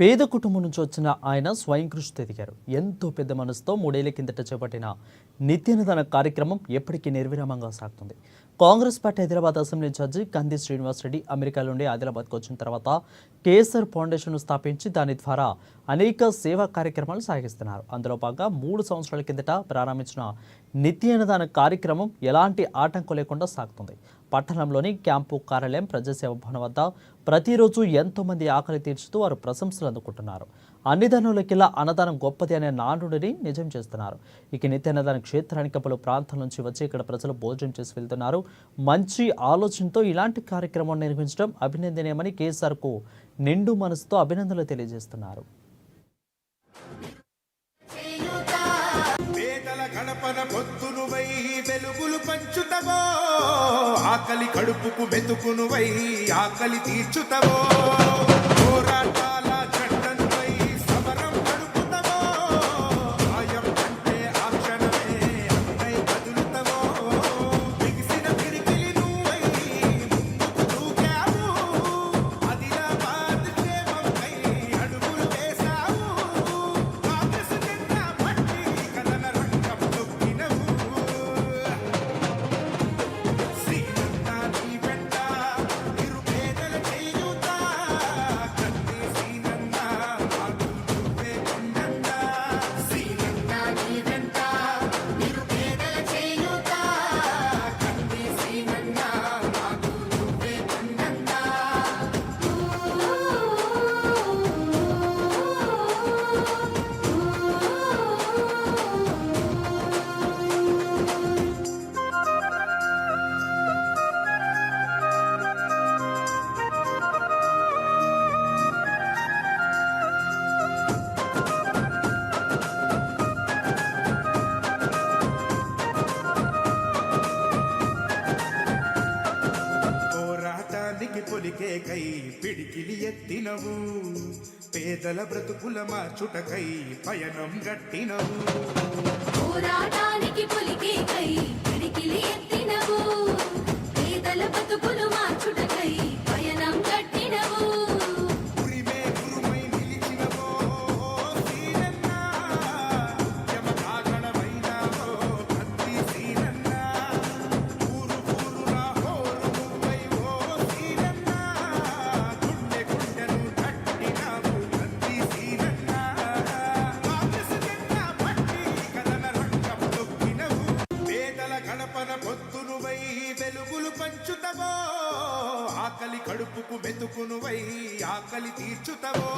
పేద కుటుంబం నుంచి వచ్చిన ఆయన స్వయం కృషితో ఎదిగారు. ఎంతో పెద్ద మనసుతో 3 ఏళ్ల కిందట చేపట్టిన నిత్యాన్నదాన కార్యక్రమం ఎప్పటికీ నిర్విరామంగా సాగుతుంది. Congress party Hyderabad assembly incharge Kandi Srinivas Reddy America నుండి ఆదిలాబాద్కు వచ్చిన తర్వాత కేసర్ ఫౌండేషన్ను స్థాపించి దాని ద్వారా అనేక సేవా కార్యక్రమాలు సాగిస్తున్నారు. అందులో భాగంగా 3 సంవత్సరాల కిందట ప్రారంభించిన నిత్యాన్నదాన కార్యక్రమం ఎలాంటి ఆటంకం లేకుండా సాగుతుంది. పట్టణంలోని క్యాంపు కార్యాలయం ప్రజాసేవ భవనం వద్ద ప్రతిరోజు ఎంతో మంది ఆకలి తీర్చుతూ వారు ప్రశంసలు అందుకుంటున్నారు. అన్ని దానులకిలా అన్నదానం గొప్పది అనే నానుడిని నిజం చేస్తున్నారు. ఇక నిత్యాన్నదాన క్షేత్రానికి పలు ప్రాంతాల నుంచి వచ్చి ఇక్కడ ప్రజలు భోజనం చేసి వెళ్తున్నారు. మంచి ఆలోచనతో ఇలాంటి కార్యక్రమం నిర్వహించడం అభినందనీయమని కేసీఆర్కు నిండు మనసుతో అభినందనలు తెలియజేస్తున్నారు. గణపన పొత్తునువై వెలుగులు పంచుతవో, ఆకలి కడుపుకు మెతుకునువై ఆకలి తీర్చుతవో, పోరాటాల జెండనువై సమరం నడుపుతవో, భయం అంటే ఆ క్షణమే అన్నై కదులుతవో, బిగిసిన పిడికిలి నువ్వై ముందుకు దూకావు, ఆదిలాబాద్ క్షేమంకై అడుగులు వేశావు, కాంగ్రెస్ జెండా పట్టి కథన రంగం తొక్కినవు, శ్రీలంక నీ వెంట నిరుపేదల చేయూత, కన్నీ సీనన్న మాకు నువ్వే కొండంట, శ్రీలంక నీ వెంట నిరుపేదల చేయూత, కన్నీ సీనన్న మాకు నువ్వే కొండంట. పోరాటానికి పొలికే కై పిడికిలి ఎత్తినవు, పేదల బ్రతుకుల మార్చుటకై పయనం గట్టినవు, పోరాటానికి పొలికే కై పిడికిలి ఎత్తినవు, పేదల బతుకులు మార్చుటకై పయనం కట్టినవు, ఉరిమే గురుమై నిలిచినవో సీనన్న, యమకాగడమైనావో కత్తి సీనన్న, ఊరు ఊరునా హోరు నువ్వై ఓ సీనన్న, గుండె గుండెను తట్టినావు కత్తి సీనన్న, కాంగ్రెస్ జెండా పట్టి కథన రంగం తొక్కినవు, పేదల గణపన పొత్తునువై వెలుగులు పంచుతవో, ఆకలి కడుపుకు మెతుకునువై ఆకలి తీర్చుతవో.